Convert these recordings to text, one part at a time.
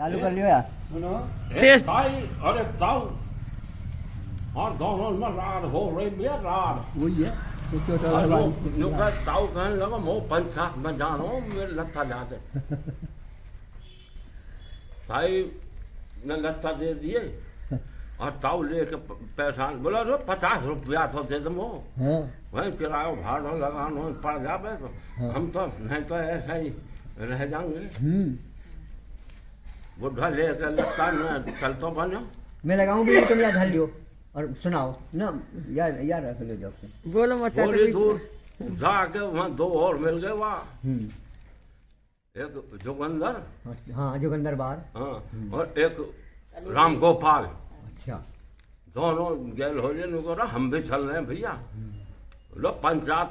चालू कर लियो यार। सुनो टेस्ट भाई अरे ताऊ और दोनों में राड हो रही है राड वही है तो छोटा और वाला लोग का ताऊ कहने लगा मो पंचायत में जानो मेरे लत्ता ला दे भाई ने लत्ता दे दिए और ताऊ लेके पैसा बोला रो 50 रुपया तो दे दो हाँ वही किराया भाड़ा लगानो पड़ जावे तो हम तो नहीं तो ऐसा ही रह जाएंगे बुढ़ा लेकर लत्ता में चलतो बनो मैं लगाऊं भी तुम यार धर लियो और सुनाओ ना यार यार रख लो जब से। बोलो मचा थोड़ी दूर जाके वहाँ दो और मिल गए वहाँ एक जोगंदर हाँ जोगंदर बार। हाँ और एक राम गोपाल अच्छा दोनों गैल हो रहे हम भी चल रहे हैं भैया लो पंचायत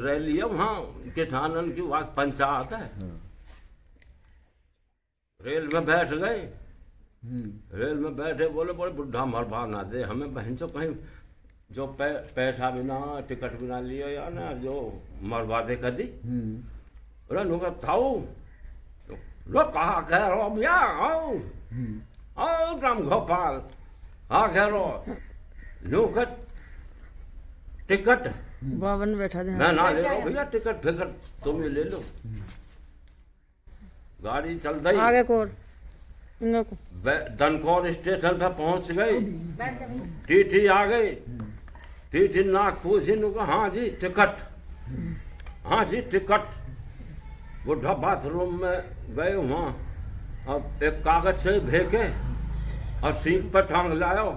रैली है वहाँ किसानन की वहाँ पंचायत है रेल में बैठ गए रेल में बैठे बोले बोले बुढ़ा मरवा ना दे हमें बहन चो कहीं जो पैसा बिना टिकट बिना लियो या ना जो मरवा दे कदी बोले नुका थाऊ लो कहा कह रहो भैया आओ आओ राम गोपाल हाँ कह रहो नुका टिकट बावन बैठा दे मैं ना ले लो भैया टिकट फिकट तुम ही ले लो गाड़ी चल रही आगे कोर इनको को दनकौर स्टेशन पर पहुंच गई टीटी आ गई टीटी नाक पूछी नुका हाँ जी टिकट हाँ जी टिकट बुढ़ा बाथरूम में गए वहाँ अब एक कागज से भेके और सीख पर टांग लायो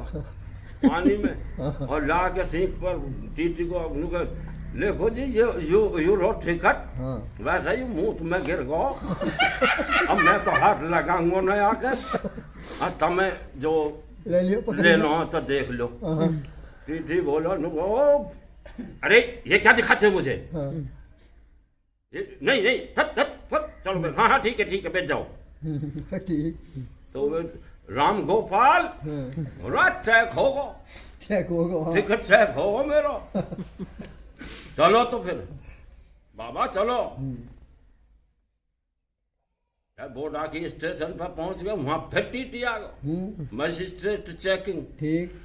पानी में और ला के सीख पर टीटी को नुका देखो जी यू रो टिकट वैसे ही मुंह में गिर गो अब मैं तो हाथ लगाऊंगा नहीं आकर और तमें जो ले लियो ले लो तो देख लो टीटी बोलो नुको अरे ये क्या दिखाते हो मुझे ये नहीं नहीं फट फट फट चलो बे हाँ हाँ ठीक है बैठ जाओ ठीक तो वे राम गोपाल रात चेक होगा चेक होगा टिकट चेक होगा मेरा चलो तो फिर बाबा चलो बोडा की स्टेशन पर पहुंच गए वहां फिर टीटी आ गए मजिस्ट्रेट चेकिंग ठीक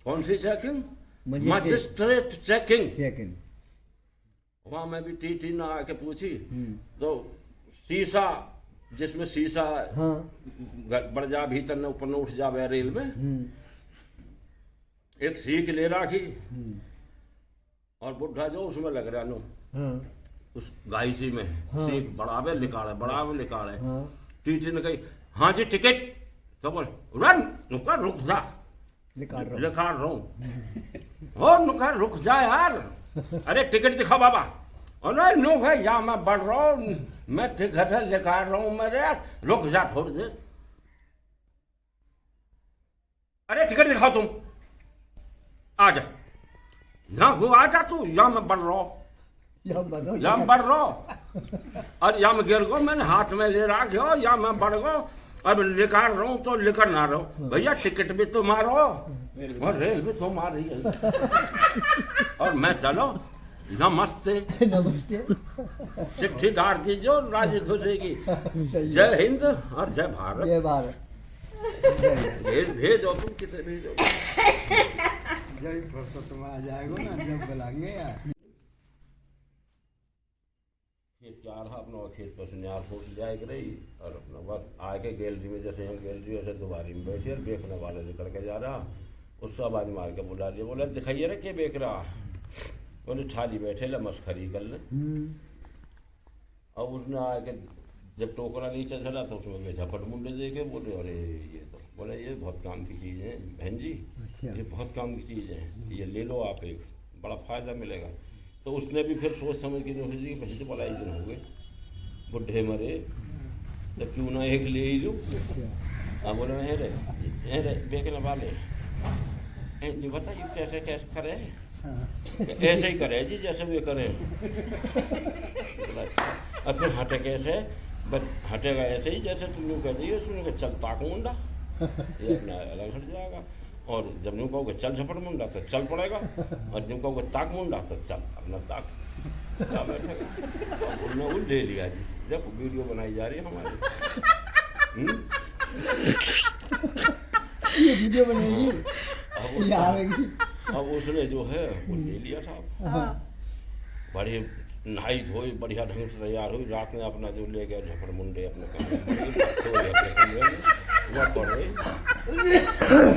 कौन सी चेकिंग मजिस्ट्रेट चेकिंग सेकंड वहां में भी टीटी ना आके पूछी तो शीशा जिसमें शीशा हाँ बढ़ जा भीतर न ऊपर न उठ जावे रेल में एक सीख ले रखी और बुढ़ा जो उसमें लग रहा नो हाँ उस गायसी में सीख बढ़ावे लिकाड़े हाँ टीटी ने कही हाँ जी टिकट तो बोल रन नुका रुक जा निकाल रहा लिखा रहा हूँ हो नुका रुक जा यार अरे टिकट दिखा बाबा अरे नो भाई या मैं बढ़ रहा हूँ मैं टिकट लिखा रहा हूँ मेरे यार रुक जा थोड़ी देर अरे टिकट दिखाओ तुम आ जा यहाँ हुआ जा तू या मैं बढ़ रहा हूँ या मैं बढ़ रहा हूँ और या मैं गिर गो मैंने हाथ में ले रहा गयो या मैं बढ़ गो अब लिकार रहा हूँ तो लिकर ना रहो भैया टिकट भी तो मारो और रेल भी तो मार रही है और मैं चलो नमस्ते नमस्ते चिट्ठी डाल दीजिए राजी खुशी की जय हिंद और जय भारत ये बार भेजो तुम कितने भेजो जब फुर्सत में आ जाएगा ना जब बुलाएंगे यार खेत क्या रहा अपना खेत पर सुनियार फूट जाए रही और अपना बस आके गैलरी में जैसे यहाँ गैलरी वैसे दोबारी में बैठे और बेचने वाले निकल के जा रहा उससे आवाज मार के बुला लिया बोला दिखाइए रे क्या बेच रहा बोले छाली बैठे ला मस्खरी कर ले और उसने आके जब टोकरा नीचे चला तो उसमें झपट मुंडे दे के बोले अरे ये तो बोले ये बहुत काम की चीज़ है बहन जी ये बहुत काम की चीज़ है ये ले लो आप एक बड़ा फ़ायदा मिलेगा तो उसने भी फिर सोच समझ के सोची कि भैया बड़ा ही दिन हो गए बुढ़े मरे तो क्यों ना एक ले ही लूँ हाँ बोले हे रे बेचने वाले जी बताइए कैसे कैसे करे ऐसे ही करे जी जैसे वे करें और फिर हटे कैसे बट हटेगा ऐसे ही जैसे तुम यूँ कह दिए सुन चल ताक मुंडा ये अपना अलग हट जाएगा और जब यूँ कहोगे चल झपट मुंडा तो चल पड़ेगा और जब कहोगे ताक मुंडा तो चल अपना ताक क्या बैठेगा उन्होंने वो ले लिया जी देखो वीडियो बनाई जा रही है हमारी ये वीडियो बनेगी, अब ये आएगी। अब उसने जो है वो ले लिया साहब, बड़ी नहाई धोई बढ़िया ढंग से तैयार हुई, रात में अपना जो ले गया झपड़ मुंडे अपने कमरे में वह पड़ गई।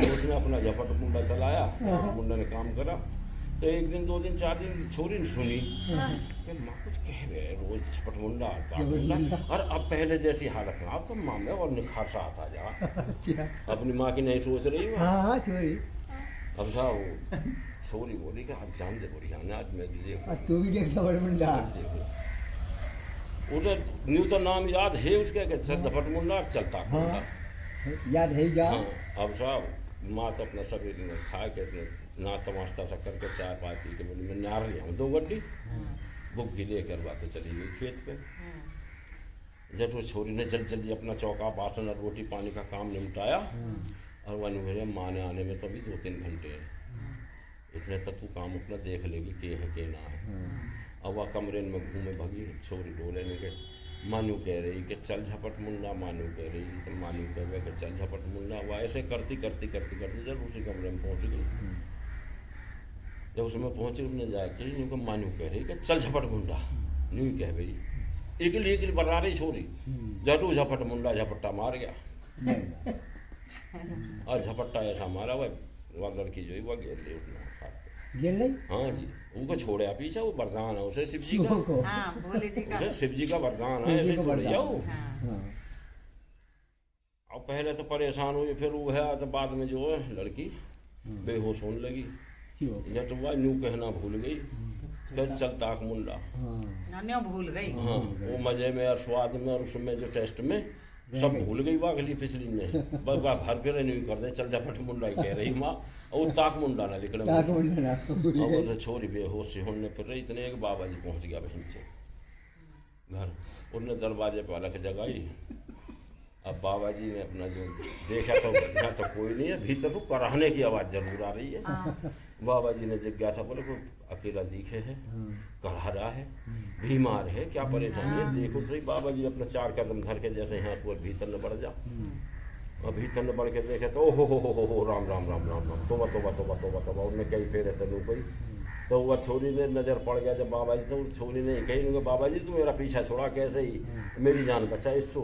उसने अपना झपट मुंडा चलाया, मुंडा ने काम करा। तो एक दिन 2 दिन 4 दिन छोरी ने सुनी कि माँ कुछ कह रहे हैं रोज झपट मुंडा मुंडा, और अब पहले जैसी हालत ना, अब तो माँ में और निखार सा आता जा। अपनी माँ की नहीं सोच रही हूँ। हाँ छोरी, अब साहब छोरी बोली कि आप जान दे बढ़िया ना, आज मैं देखो तू भी देख झपट मुंडा। उधर न्यू तो नाम याद है उसके कि झपट मुंडा चलता मुंडा याद है जा। हाँ। अब साहब माँ तो अपना सब खा के नाश्ता वास्ता सा करके चाय पाय पी के बोली मैं नार ले आऊँ 2 गड्डी बुग्गी लेकर बातें चली गई खेत पे। जब वो छोरी ने जल्दी जल्दी अपना चौका बासन और रोटी पानी का काम निपटाया, और वह मेरे माँ ने आने में तो अभी 2-3 घंटे हैं, इसलिए तो तू काम अपना देख लेगी के है के ना है। अब वह कमरे में घूमे भगी, छोरी डोले में के मानू कह रही कि चल झपट मुंडा, मानू कह रही तो मानू कह रहे कि चल झपट मुंडा। वह ऐसे करती करती करती करती जब उसी कमरे में पहुँच गई। जब उसमें पहुँची उसने जाके यूँ मानू कह रही कि चल झपट मुंडा, यूँ कह भाई एक बर्रा रही छोरी, जटू झपट मुंडा झपट्टा मार गया। और झपट्टा ऐसा मारा वह लड़की जो है वह गिर ली उसने गिर गई। हाँ जी, उनको छोड़ा पीछे, वो वरदान है उसे शिव जी का, उसे शिव जी का वरदान है, ऐसे छोड़ जाओ। अब पहले तो परेशान हुई, फिर वो है तो बाद में जो है लड़की बेहोश होने लगी। जब वह न्यू कहना भूल गई, फिर चलता मुंडा भूल गई। हाँ, वो मजे में और स्वाद में और उसमें जो टेस्ट में सब भूल गई। वाह गली पिछली में बस वाह घर फिर नहीं कर दे, चल झपट मुंडा ही कह रही माँ, और ताक मुंडा ना लिख रहे। अब छोरी बेहोश से होने फिर रही, इतने एक बाबा जी पहुँच गया बहन से घर, उनने दरवाजे पर रख जगाई। अब बाबा जी ने अपना जो देखा तो यहाँ तो कोई नहीं है, भीतर तो कराहने की आवाज़ जरूर आ रही है। बाबा जी ने जिज्ञासा बोले कोई अकेला दिखे है, करा रहा है, बीमार है, क्या परेशानी है, देखो सही। बाबा जी अपना 4 कदम धर के जैसे यहाँ पर भीतर न बढ़ जा, और भीतर न बढ़ के देखे तो ओहो हो राम राम राम राम राम, तोबा तोबा तोबा तोबा तोबा। उनमें कई फेरे तनु गई। तो वह छोरी ने नज़र पड़ गया जब बाबा जी, तो छोरी ने कही बाबा जी तू मेरा पीछा छोड़ा, कैसे ही मेरी जान बचा इसको।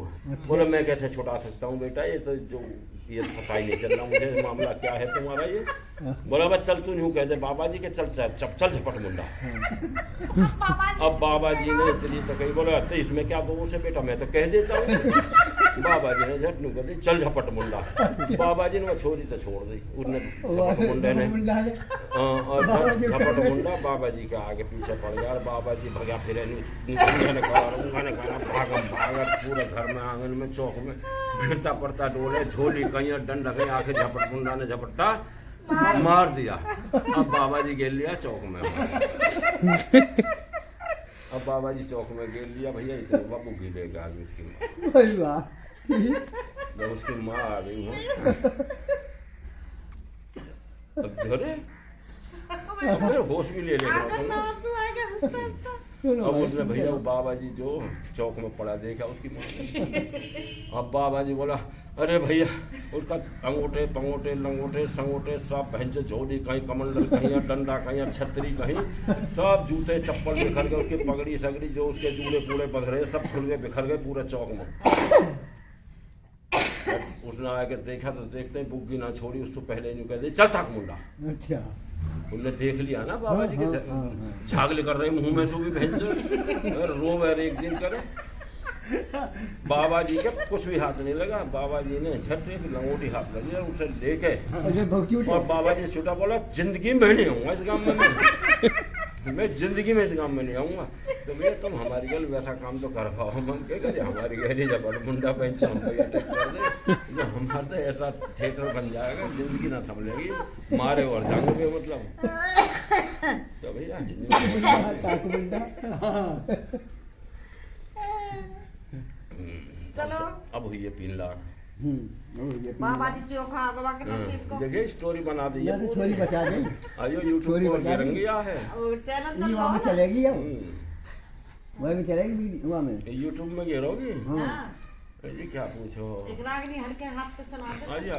बोले मैं कैसे छुड़ा सकता हूँ बेटा, ये तो जो ये पता ही नहीं चल रहा मुझे मामला क्या है तुम्हारा ये। बोला बस चल तू यूँ कह दे बाबा जी के चल चल झपट मुंडा। अब बाबा जी ने इतनी तो कही, बोला तो इसमें क्या दोष है बेटा, मैं तो कह देता हूँ। बाबा जी ने झट नू कह दी चल झपट मुंडा। बाबा जी ने वो छोरी तो छोड़ दी, उसने झपट मुंडे ने और झपट मुंडा बाबा जी के आगे पीछे पड़ गया। और बाबा जी भगा फिरे भागम पूरे घर में आंगन में चौक में फिरता पड़ता डोले, झोली कहीं डंडा कहीं, आखिर झपट मुंडा ने झपट्टा मार दिया। अब बाबा जी गिर लिया चौक में। अब बाबा जी चौक में गिर लिया भैया, इसे बाबू गिरेगा आज उसकी माँ, जब उसकी माँ आ गई है अरे फिर होश भी ले लेगा। अब उसने भैया वो बाबा जी जो चौक में पड़ा देखा उसकी माँ ने। अब बाबा जी बोला अरे भैया उसका अंगूठे पंगूठे लंगोटे संगोटे सब बहन से झोली कहीं कमंडल कहीं डंडा कहीं छतरी कहीं, सब जूते चप्पल बिखर गए, उसकी पगड़ी सगड़ी जो उसके जूड़े पूरे बंध रहे सब खुल गए बिखर गए पूरे चौक में। उसने आके देखा तो देखते ही बुग्गी ना छोड़ी, उसको पहले नहीं कह दी चल थाक मुंडा। अच्छा उनने देख लिया ना बाबा जी के झागले कर रहे मुंह में से भी भेज रो वैर एक दिन करे। बाबा जी के कुछ भी हाथ नहीं लगा, बाबा जी ने झट एक लंगोटी हाथ लगी और उसे लेके और बाबा जी छूटा बोला जिंदगी में नहीं आऊंगा इस गांव में, मैं जिंदगी में इस गांव में नहीं आऊंगा। तो भैया तुम हमारी गल वैसा काम तो कर पाओ, मन क्या करे हमारी गहरी झपट मुंडा पहन हम भैया टेक कर दे, जो हमारा तो ऐसा थिएटर बन जाएगा जिंदगी ना संभलेगी, मारे और जाओगे मतलब। तो भैया चलो अब हुई है 3 लाख। बाबा जी चोखा बाबा के नसीब को देखिए स्टोरी बना दी है, छोरी बचा दे, आयो यूट्यूब पर रंगिया है, चैनल ये वहाँ में चलेगी, अब वहाँ में चलेगी, वहाँ में यूट्यूब में गिरोगी। हाँ जी क्या पूछो एक रागनी हल्के हाथ से सुना दे। अरे